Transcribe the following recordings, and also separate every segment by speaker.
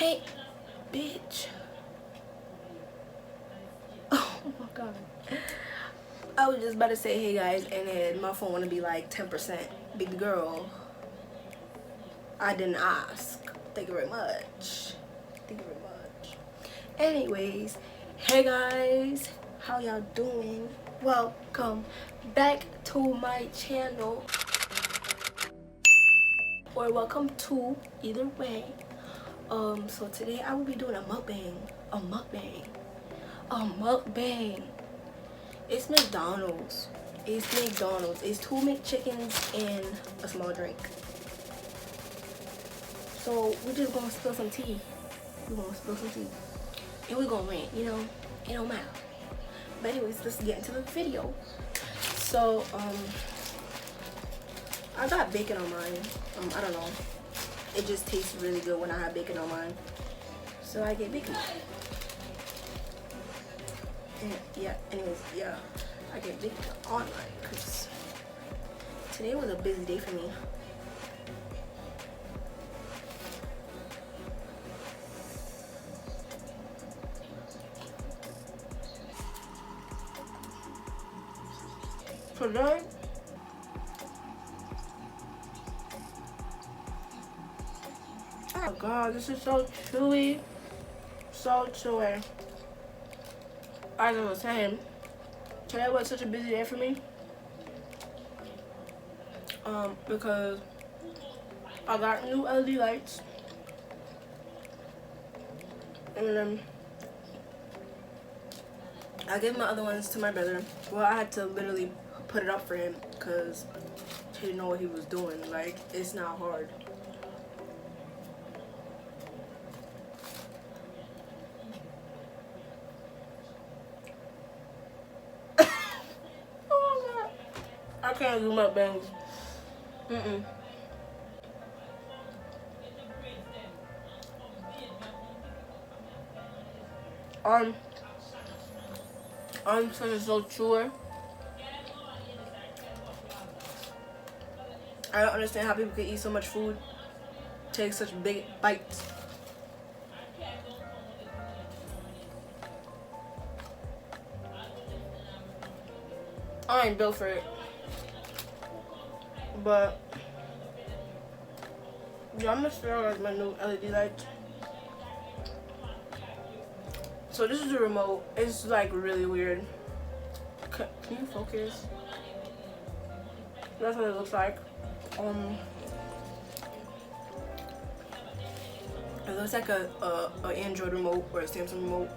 Speaker 1: Hey, bitch. Oh my god. I was just about to say hey guys, and then my phone wanna be like 10%. Baby girl, I didn't ask. Thank you very much. Thank you very much. Anyways, hey guys, how y'all doing? Welcome back to my channel, or welcome to, either way. So today I will be doing a mukbang. It's McDonald's. It's 2 McChickens and a small drink. So we're just gonna spill some tea. And we're gonna rant, you know? It don't matter. But anyways, let's get into the video. So, I got bacon on mine. I don't know. It just tastes really good when I have bacon on mine. So I get bacon. And yeah, anyways, yeah. I get bacon on mine because today was a busy day for me. Today, oh god, this is so chewy. So chewy. As I was saying, today was such a busy day for me. Because I got new LED lights. And then I gave my other ones to my brother. Well, I had to literally put it up for him because he didn't know what he was doing. Like, it's not hard. Oh my god. I can't do mukbangs. I'm such a so chewer. I don't understand how people can eat so much food, take such big bites. I ain't built for it. But yeah, I'm gonna show you guys my new LED lights. So this is the remote. It's like really weird. Can you focus? That's what it looks like. It looks like a Android remote or a Samsung remote.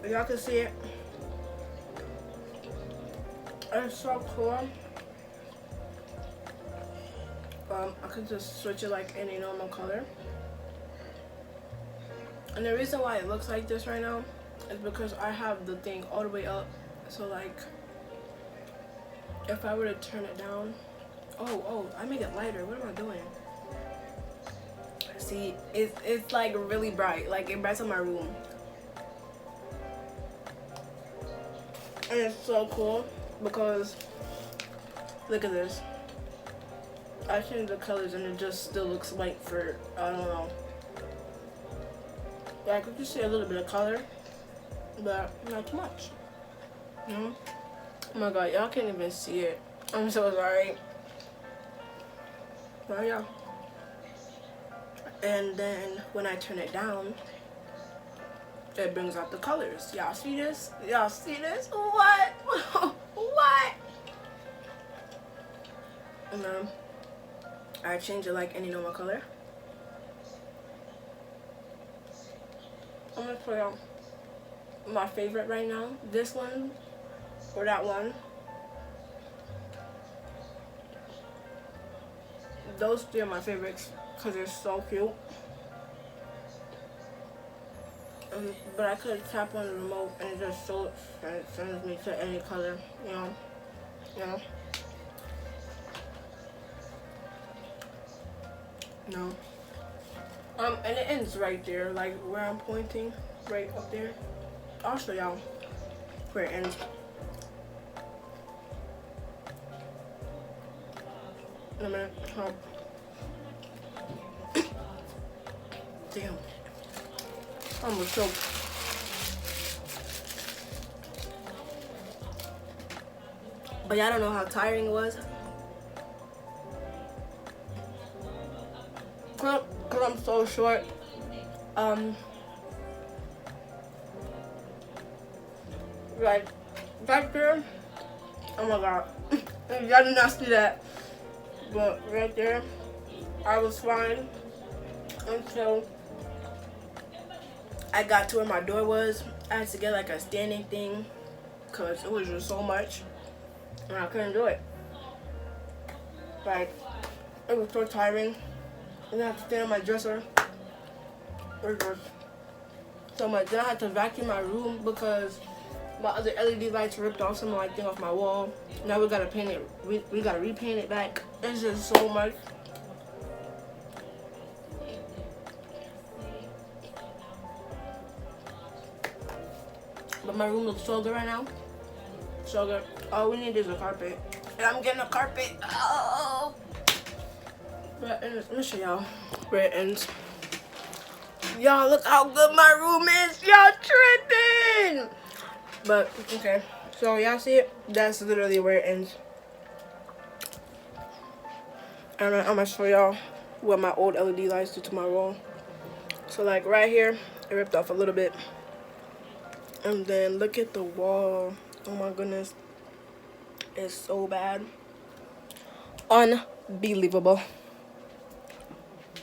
Speaker 1: Y'all can see it. It's so cool. I could just switch it like any normal color. And the reason why it looks like this right now is because I have the thing all the way up. So like, if I were to turn it down, oh, I make it lighter. What am I doing? See, it's like really bright. Like it brights up my room. And it's so cool because look at this. I changed the colors and it just still looks white for, I don't know. Yeah, I could just see a little bit of color, but not too much. You know? Oh my god, y'all can't even see it. I'm so sorry. But yeah. And then when I turn it down, it brings out the colors. Y'all see this? Y'all see this? What? What? And then I change it like any normal color. I'm gonna put out my favorite right now. This one or that one. Those three are my favorites because they're so cute. But I could tap on the remote and it just sends me to any color, you know. No. And it ends right there, like where I'm pointing, right up there. I'll show y'all where it ends. in a minute. Oh. Damn. I almost choked. But y'all don't know how tiring it was. Cause I'm so short. Like back there. Oh my god. Y'all did not see that. But right there, I was fine until I got to where my door was. I had to get like a standing thing because it was just so much and I couldn't do it. Like, it was so tiring. And I had to stand on my dresser. It was just so much. Then I had to vacuum my room because my other LED lights ripped off some like thing off my wall. Now we gotta paint it. We gotta repaint it back. It's just so much. But my room looks so good right now. So good. All we need is a carpet. And I'm getting a carpet. Oh. But let me show y'all where it ends. Y'all look how good my room is. Y'all tripping. But okay. So y'all see it? That's literally where it ends. And I'm gonna show y'all what my old LED lights do to my wall. So like right here, it ripped off a little bit. And then look at the wall. Oh my goodness. It's so bad. Unbelievable.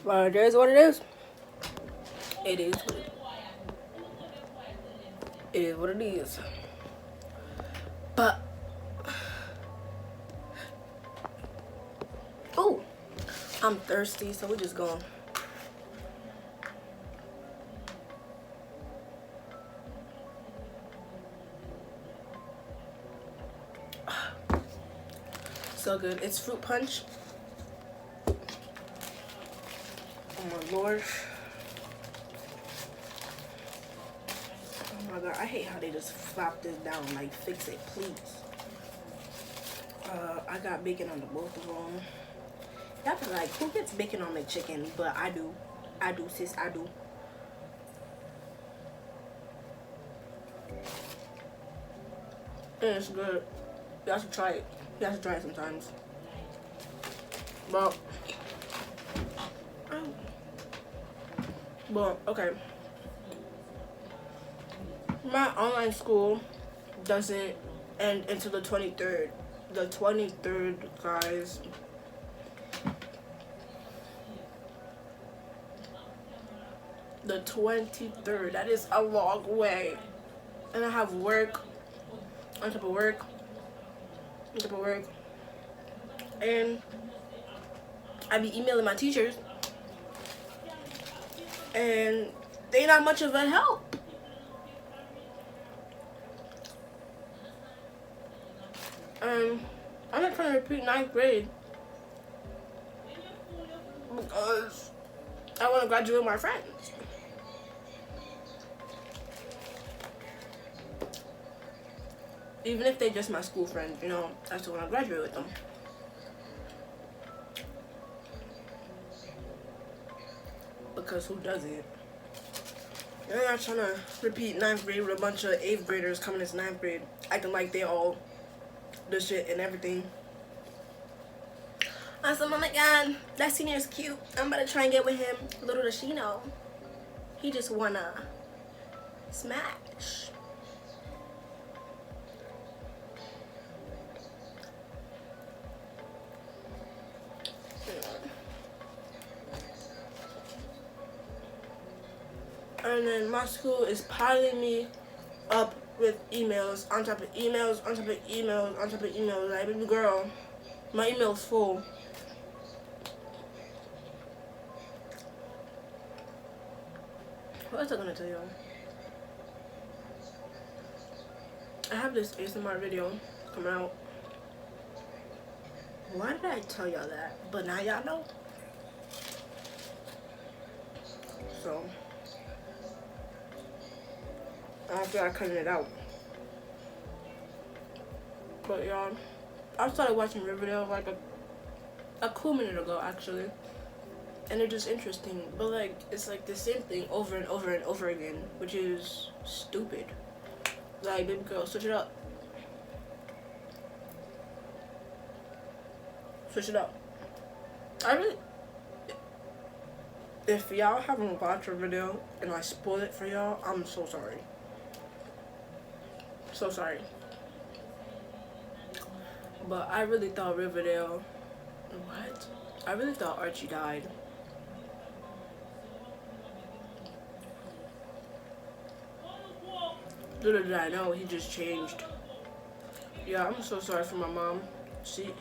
Speaker 1: But it is what it is. It is what it is. What it is. But oh, I'm thirsty, so we're just going. So good. It's fruit punch. Oh my lord. Oh my god, I hate how they just flop this down. Like, fix it, please. I got bacon on the both of them. Y'all be like, who gets bacon on McChicken? But I do. I do, sis, I do. And it's good. Y'all should try it. Y'all should try it sometimes. But okay. My online school doesn't end until the 23rd. The 23rd, guys. The 23rd. That is a long way. And I have work on top of work. On top of work. And I be emailing my teachers. And they not much of a help. I'm not trying to repeat 9th grade because I want to graduate with my friends. Even if they're just my school friends, you know, I still want to graduate with them. Because who doesn't? You're not trying to repeat 9th grade with a bunch of 8th graders coming into 9th grade, acting like they all the shit and everything. I said, oh my god, that senior is cute. I'm about to try and get with him. Little does she know, he just wanna smash. And then my school is piling me up with emails on top of emails on top of emails on top of emails. Like, baby girl, my email's full. What else am I gonna tell y'all? I have this ASMR video coming out. Why did I tell y'all that? But now y'all know. So I feel like cutting it out. But y'all, I started watching Riverdale like a cool minute ago actually, and it's just interesting. But like it's like the same thing over and over and over again, which is stupid. Like, baby girl, switch it up. Switch it up. I really, if y'all haven't watched a video and I spoil it for y'all, I'm so sorry. So sorry. But I really thought Riverdale. What? I really thought Archie died. Little did I know, he just changed. Yeah, I'm so sorry for my mom. She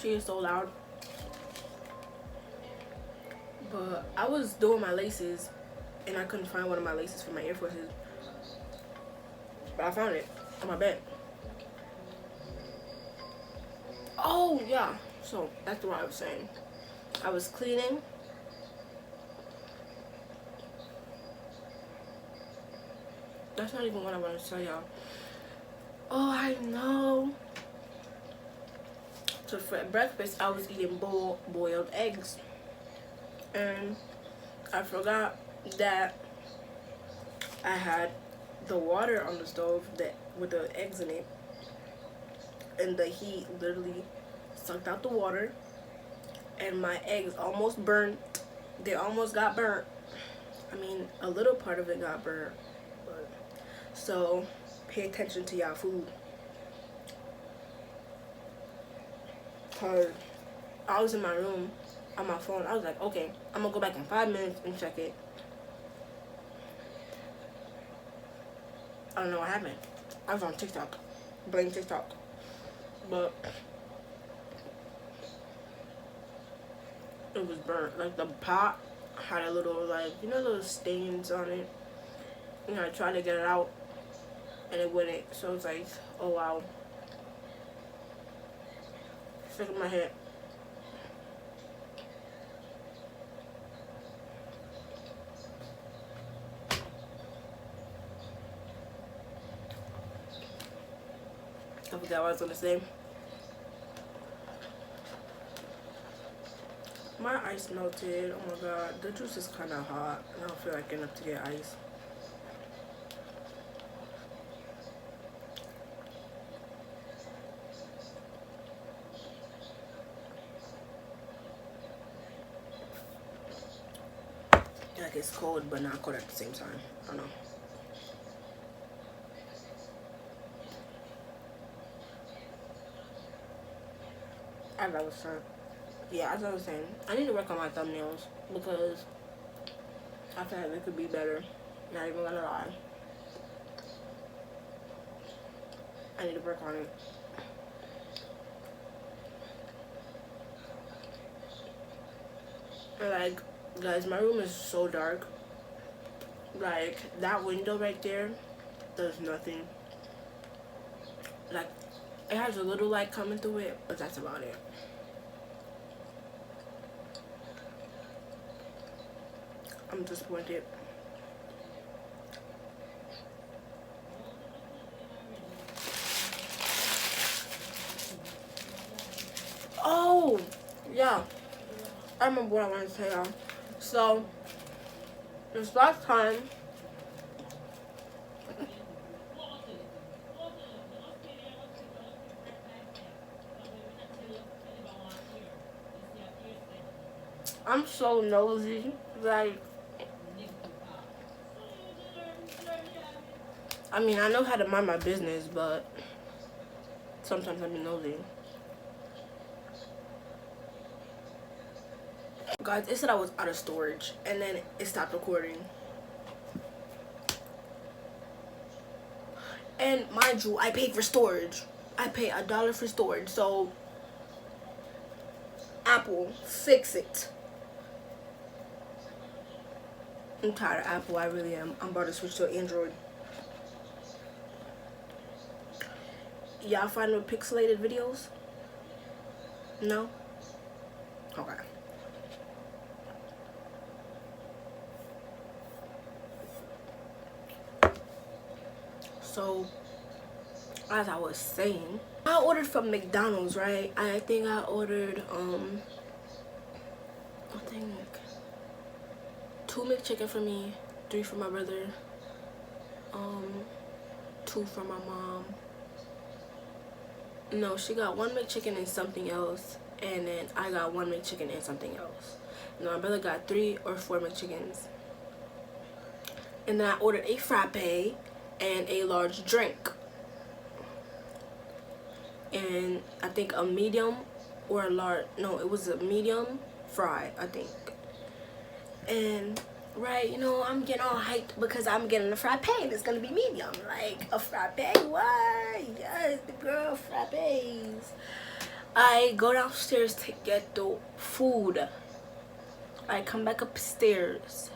Speaker 1: is so loud. But I was doing my laces and I couldn't find one of my laces for my Air Forces. But I found it on my bed. Oh yeah, so that's what I was saying. I was cleaning. That's not even what I want to tell y'all. Oh, I know. So for breakfast, I was eating boiled eggs. And I forgot that I had the water on the stove that with the eggs in it. And the heat literally sucked out the water. And my eggs almost burnt. They almost got burnt. I mean, a little part of it got burnt. But, so, pay attention to y'all food. Cause I was in my room on my phone. I was like, okay, I'm gonna go back in 5 minutes and check it. I don't know what happened. I was on TikTok. Blame TikTok. But it was burnt. Like the pot had a little, like, you know those stains on it? You know, I tried to get it out and it wouldn't. So it's like, oh wow. Stuck in my head. I forgot what I was gonna say. My ice melted. Oh my god. The juice is kind of hot. I don't feel like getting up to get ice. Like it's cold, but not cold at the same time. I don't know. As I was saying. Yeah, as I was saying, I need to work on my thumbnails because I feel like they could be better. Not even gonna lie. I need to work on it. And like, guys, my room is so dark. Like, that window right there does nothing. Like, it has a little light coming through it, but that's about it. I'm disappointed. Oh, yeah. I remember what I wanted to tell y'all. So, this last time, I'm so nosy. Like, I mean, I know how to mind my business, but sometimes I'm nosy. Guys, it said I was out of storage, and then it stopped recording. And mind you, I paid for storage. I paid $1 for storage, so Apple, fix it. I'm tired of Apple, I really am. I'm about to switch to Android. Y'all find the pixelated videos? No? Okay. So, as I was saying, I ordered from McDonald's, right? I think I ordered I think 2 McChicken for me, 3 for my brother, 2 for my mom. No, she got 1 McChicken and something else, and then I got 1 McChicken and something else. And my brother got 3 or 4 McChickens. And then I ordered a frappe and a large drink. And I think a medium or a large, no, it was a medium fry, I think. And right, you know, I'm getting all hyped because I'm getting a frappe and it's gonna be medium. Like a frappe, what? Yes, the girl frappes. I go downstairs to get the food. I come back upstairs.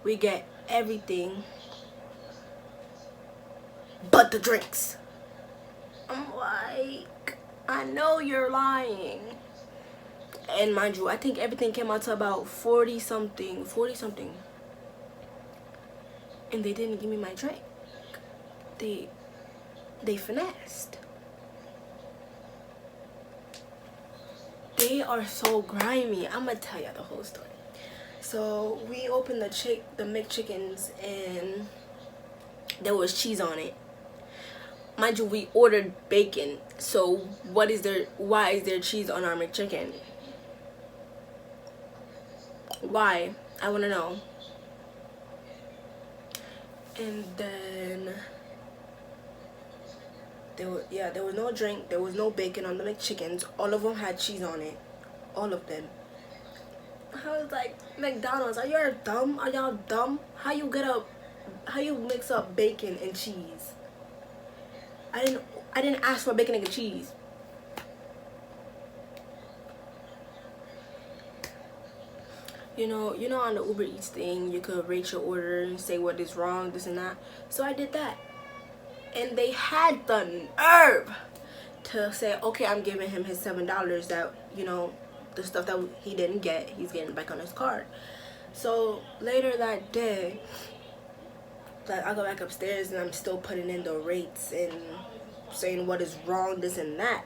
Speaker 1: We get everything but the drinks. I'm like, I know you're lying. And mind you, I think everything came out to about 40 something. And they didn't give me my drink. They finessed. They are so grimy. I'm gonna tell you the whole story. So we opened the McChickens and there was cheese on it. Mind you, we ordered bacon. So why is there cheese on our McChicken? Why? I want to know. And then there was no drink, there was no bacon on the McChickens. All of them had cheese on it. All of them. I was like, McDonald's, are you dumb? Are y'all dumb? How you mix up bacon and cheese? I didn't ask for bacon and cheese. You know on the Uber Eats thing, you could rate your order and say what is wrong, this and that. So I did that. And they had the nerve to say, okay, I'm giving him his $7 that, you know, the stuff that he didn't get, he's getting back on his card. So later that day, like, I go back upstairs and I'm still putting in the rates and saying what is wrong, this and that.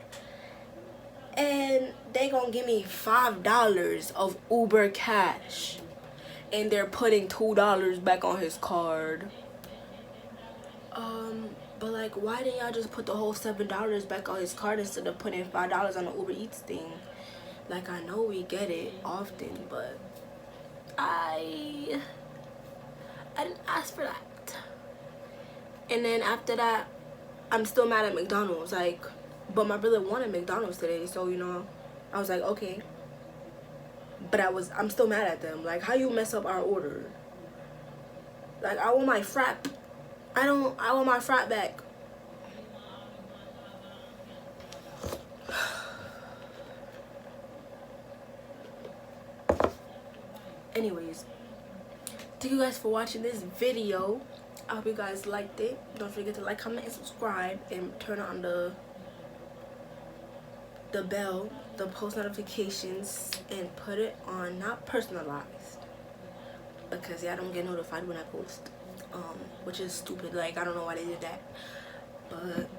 Speaker 1: And they gonna give me $5 of Uber cash. And they're putting $2 back on his card. But like, why didn't y'all just put the whole $7 back on his card instead of putting $5 on the Uber Eats thing? Like, I know we get it often, but I didn't ask for that. And then after that, I'm still mad at McDonald's. Like, but my brother wanted McDonald's today, so, you know, I was like, okay. But I'm still mad at them. Like, how you mess up our order? Like, I want my frappe. I want my frappe back. Anyways, thank you guys for watching this video. I hope you guys liked it. Don't forget to like, comment, and subscribe, and turn on the bell, the post notifications, and put it on not personalized, because y'all don't get notified when I post, which is stupid. Like, I don't know why they did that. But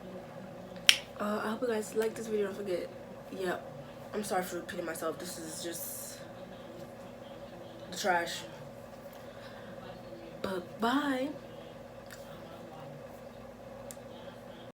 Speaker 1: I hope you guys like this video. Don't forget, yeah, I'm sorry for repeating myself. This is just the trash. But bye.